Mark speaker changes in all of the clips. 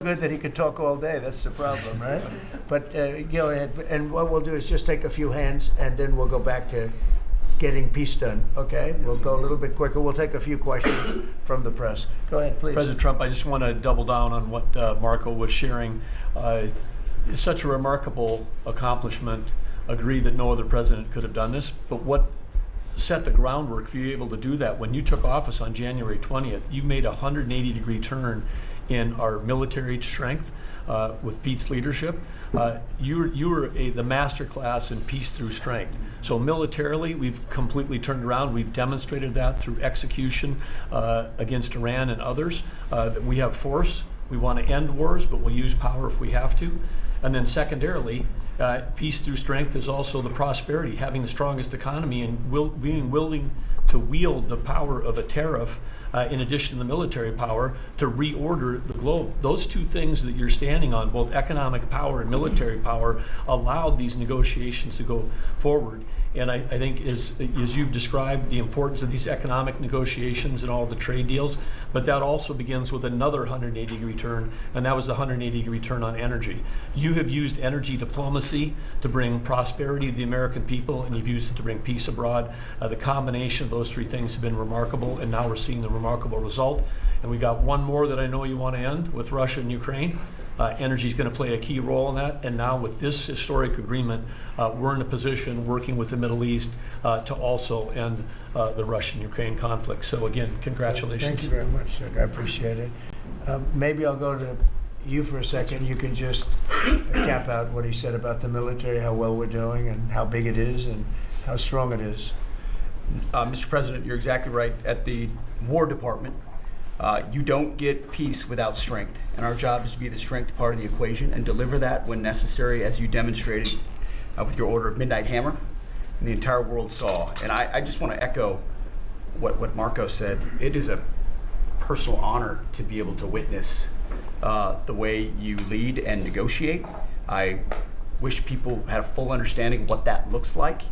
Speaker 1: Good that he could talk all day. That's the problem, right? But go ahead. And what we'll do is just take a few hands, and then we'll go back to getting peace done. Okay? We'll go a little bit quicker. We'll take a few questions from the press. Go ahead, please.
Speaker 2: President Trump, I just want to double down on what Marco was sharing. It's such a remarkable accomplishment. Agree that no other president could have done this, but what set the groundwork for you able to do that? When you took office on January 20th, you made a 180-degree turn in our military strength with Pete's leadership. You were the master class in peace through strength. So militarily, we've completely turned around. We've demonstrated that through execution against Iran and others, that we have force. We want to end wars, but we'll use power if we have to. And then secondarily, peace through strength is also the prosperity, having the strongest economy and being willing to wield the power of a tariff in addition to the military power to reorder the globe. Those two things that you're standing on, both economic power and military power, allowed these negotiations to go forward. And I think as you've described, the importance of these economic negotiations and all the trade deals, but that also begins with another 180-degree turn, and that was the 180-degree turn on energy. You have used energy diplomacy to bring prosperity to the American people, and you've used it to bring peace abroad. The combination of those three things have been remarkable, and now we're seeing the remarkable result. And we got one more that I know you want to end with Russia and Ukraine. Energy is going to play a key role in that, and now with this historic agreement, we're in a position working with the Middle East to also end the Russian-Ukraine conflict. So again, congratulations.
Speaker 1: Thank you very much, Doug. I appreciate it. Maybe I'll go to you for a second. You can just cap out what he said about the military, how well we're doing, and how big it is, and how strong it is.
Speaker 3: Mr. President, you're exactly right. At the War Department, you don't get peace without strength, and our job is to be the strength part of the equation and deliver that when necessary, as you demonstrated with your Order of Midnight Hammer, and the entire world saw. And I just want to echo what Marco said. It is a personal honor to be able to witness the way you lead and negotiate. I wish people had a full understanding of what that looks like,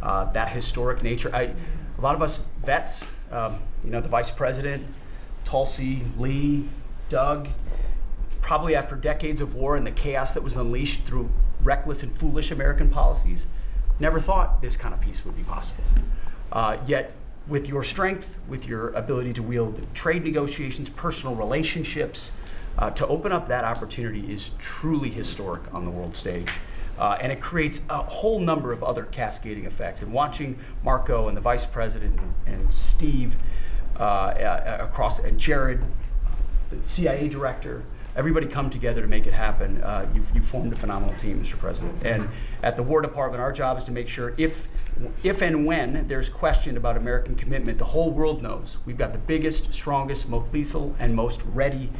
Speaker 3: that historic nature. A lot of us vets, the Vice President, Tulsi, Lee, Doug, probably after decades of war and the chaos that was unleashed through reckless and foolish American policies, never thought this kind of peace would be possible. Yet, with your strength, with your ability to wield trade negotiations, personal relationships, to open up that opportunity is truly historic on the world stage. And it creates a whole number of other cascading effects. And watching Marco and the Vice President and Steve and Jared, the CIA director, everybody come together to make it happen. You've formed a phenomenal team, Mr. President. And at the War Department, our job is to make sure if and when there's question about American commitment, the whole world knows we've got the biggest, strongest, most lethal, and most ready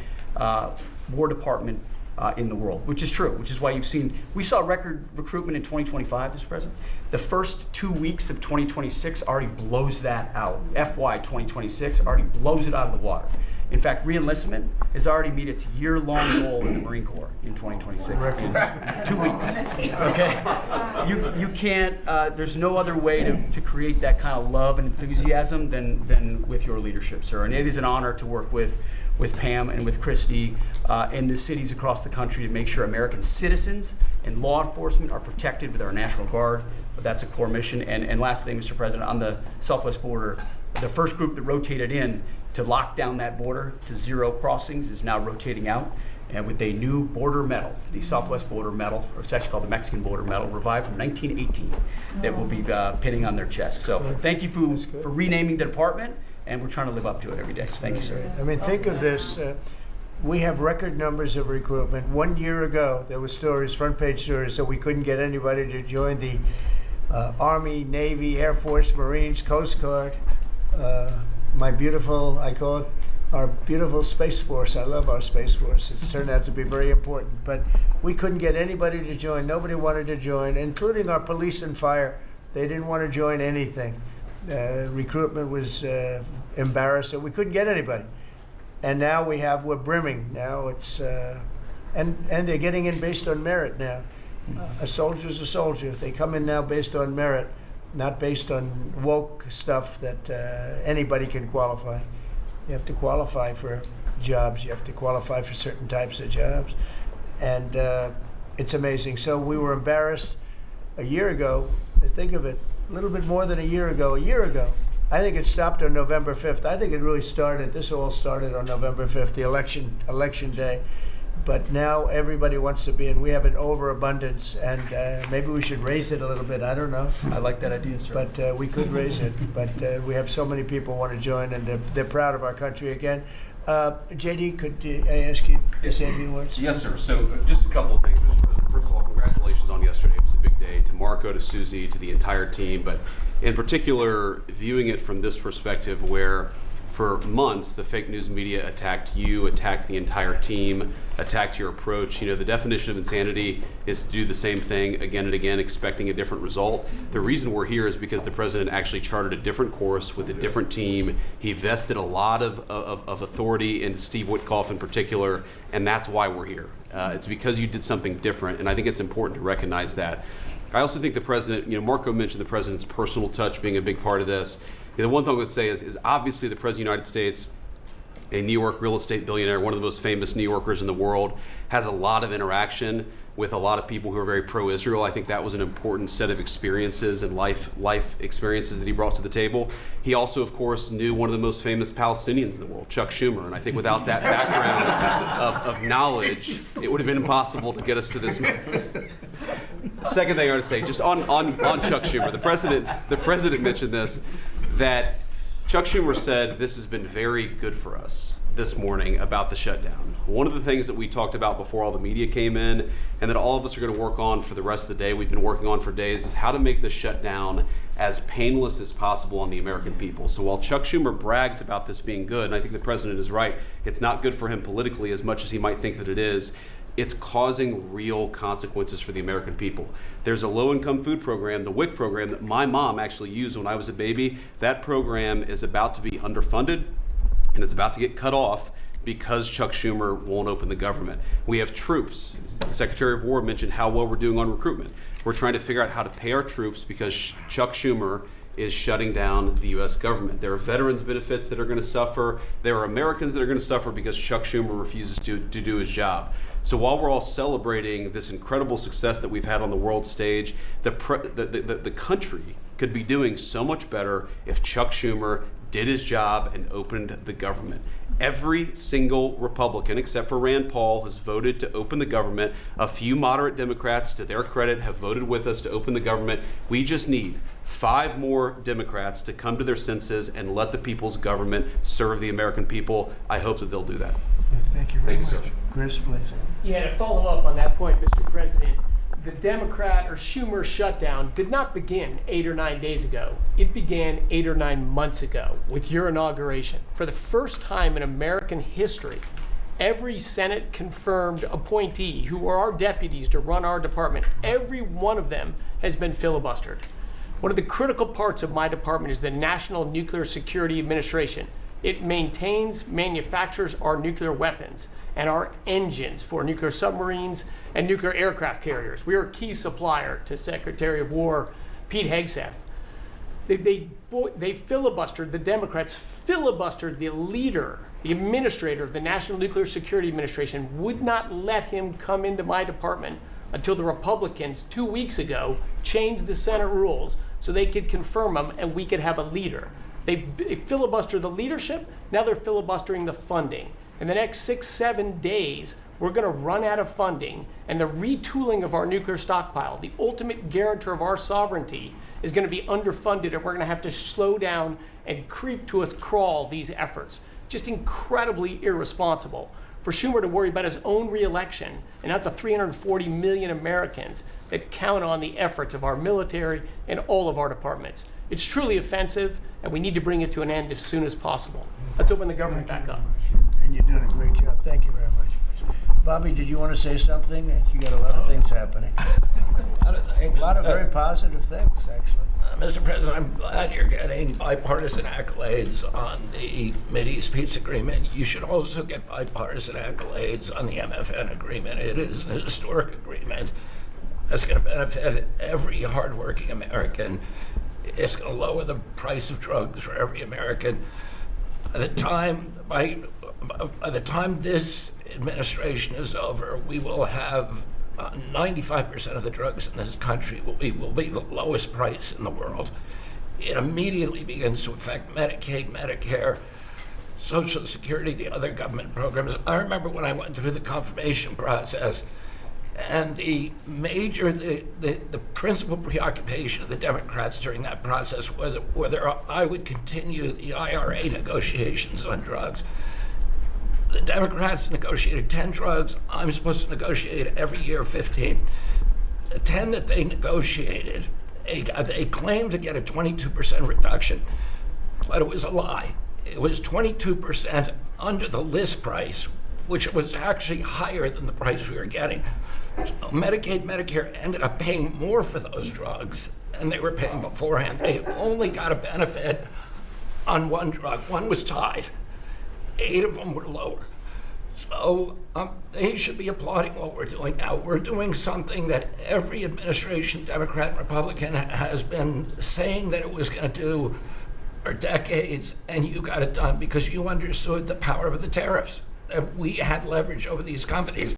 Speaker 3: War Department in the world, which is true, which is why we saw record recruitment in 2025, Mr. President. The first 2 weeks of 2026 already blows that out. FY 2026 already blows it out of the water. In fact, re-enlistment has already met its year-long goal in the Marine Corps in 2026 in 2 weeks. Okay, you can't. There's no other way to create that kind of love and enthusiasm than with your leadership, sir. And it is an honor to work with Pam and with Christy and the cities across the country to make sure American citizens and law enforcement are protected with our National Guard. But that's a core mission. And last thing, Mr. President, on the southwest border, the first group that rotated in to lock down that border to 0 crossings is now rotating out, and with a new border medal, the Southwest Border Medal, or it's actually called the Mexican Border Medal, revived from 1918, that will be pinning on their chest. So thank you for renaming the department, and we're trying to live up to it every day. Thank you, sir.
Speaker 1: I mean, think of this. We have record numbers of recruitment. 1 year ago, there were stories, front page stories, that we couldn't get anybody to join the Army, Navy, Air Force, Marines, Coast Guard. My beautiful, I call it our beautiful Space Force. I love our Space Force. It's turned out to be very important. But we couldn't get anybody to join. Nobody wanted to join, including our police and fire. They didn't want to join anything. Recruitment was embarrassing. We couldn't get anybody. And now we're brimming. Now it's, and they're getting in based on merit now. A soldier's a soldier. They come in now based on merit, not based on woke stuff that anybody can qualify. You have to qualify for jobs. You have to qualify for certain types of jobs. And it's amazing. So we were embarrassed a year ago. Think of it, a little bit more than a year ago. I think it stopped on November 5th. I think it really started, this all started on November 5th, the election day. But now everybody wants to be in. We have an overabundance, and maybe we should raise it a little bit. I don't know.
Speaker 3: I like that idea, sir.
Speaker 1: But we could raise it. But we have so many people want to join, and they're proud of our country again. JD, could I ask you to say a few words?
Speaker 4: Yes, sir. So just a couple of things, Mr. President. First of all, congratulations on yesterday. It was a big day to Marco, to Susie, to the entire team. But in particular, viewing it from this perspective where for months, the fake news media attacked you, attacked the entire team, attacked your approach. You know, the definition of insanity is to do the same thing again and again, expecting a different result. The reason we're here is because the president actually charted a different course with a different team. He vested a lot of authority into Steve Witkoff in particular, and that's why we're here. It's because you did something different, and I think it's important to recognize that. I also think the president, you know, Marco mentioned the president's personal touch being a big part of this. The one thing I would say is obviously the President of the United States, a New York real estate billionaire, one of the most famous New Yorkers in the world, has a lot of interaction with a lot of people who are very pro-Israel. I think that was an important set of experiences and life experiences that he brought to the table. He also, of course, knew one of the most famous Palestinians in the world, Chuck Schumer. And I think without that background of knowledge, it would have been impossible to get us to this moment. Second thing I would say, just on Chuck Schumer, the president mentioned this, that Chuck Schumer said this has been very good for us this morning about the shutdown. One of the things that we talked about before all the media came in, and that all of us are going to work on for the rest of the day, we've been working on for days, is how to make the shutdown as painless as possible on the American people. So while Chuck Schumer brags about this being good, and I think the president is right, it's not good for him politically as much as he might think that it is. It's causing real consequences for the American people. There's a low-income food program, the WIC program, that my mom actually used when I was a baby. That program is about to be underfunded, and it's about to get cut off because Chuck Schumer won't open the government. We have troops. The Secretary of War mentioned how well we're doing on recruitment. We're trying to figure out how to pay our troops because Chuck Schumer is shutting down the U.S. government. There are veterans benefits that are going to suffer. There are Americans that are going to suffer because Chuck Schumer refuses to do his job. So while we're all celebrating this incredible success that we've had on the world stage, the country could be doing so much better if Chuck Schumer did his job and opened the government. Every single Republican, except for Rand Paul, has voted to open the government. A few moderate Democrats, to their credit, have voted with us to open the government. We just need 5 more Democrats to come to their senses and let the people's government serve the American people. I hope that they'll do that.
Speaker 1: Thank you very much.
Speaker 4: sir.
Speaker 1: Chris, please.
Speaker 5: Yeah, to follow up on that point, Mr. President, the Democrat or Schumer shutdown did not begin 8 or 9 days ago. It began 8 or 9 months ago with your inauguration. For the first time in American history, every Senate confirmed appointee who are our deputies to run our department, every one of them has been filibustered. One of the critical parts of my department is the National Nuclear Security Administration. It maintains, manufactures our nuclear weapons and our engines for nuclear submarines and nuclear aircraft carriers. We are a key supplier to Secretary of War Pete Hegseth. They filibustered, the Democrats filibustered the leader, the administrator of the National Nuclear Security Administration, would not let him come into my department until the Republicans 2 weeks ago changed the Senate rules so they could confirm him and we could have a leader. They filibustered the leadership, now they're filibustering the funding. In the next 6-7 days, we're going to run out of funding, and the retooling of our nuclear stockpile, the ultimate guarantor of our sovereignty, is going to be underfunded, and we're going to have to slow down and creep to us crawl these efforts. Just incredibly irresponsible for Schumer to worry about his own reelection and not the 340 million Americans that count on the efforts of our military and all of our departments. It's truly offensive, and we need to bring it to an end as soon as possible. Let's open the government back up.
Speaker 1: And you're doing a great job. Thank you very much. Bobby, did you want to say something? You got a lot of things happening.
Speaker 6: A lot of things.
Speaker 1: A lot of very positive things, actually.
Speaker 6: Mr. President, I'm glad you're getting bipartisan accolades on the Mideast Peace Agreement. You should also get bipartisan accolades on the MFN agreement. It is an historic agreement that's going to benefit every hardworking American. It's going to lower the price of drugs for every American. At the time, By the time this administration is over, we will have 95% of the drugs in this country will be the lowest price in the world. It immediately begins to affect Medicaid, Medicare, Social Security, the other government programs. I remember when I went through the confirmation process, and the principal preoccupation of the Democrats during that process was whether I would continue the IRA negotiations on drugs. The Democrats negotiated 10 drugs. I'm supposed to negotiate every year 15. The 10 that they negotiated, they claimed to get a 22% reduction, but it was a lie. It was 22% under the list price, which was actually higher than the price we were getting. So Medicaid, Medicare ended up paying more for those drugs than they were paying beforehand. They only got a benefit on one drug. One was tied. 8 of them were lower. So they should be applauding what we're doing now. We're doing something that every administration, Democrat and Republican, has been saying that it was going to do for decades, and you got it done because you understood the power of the tariffs. That we had leverage over these companies.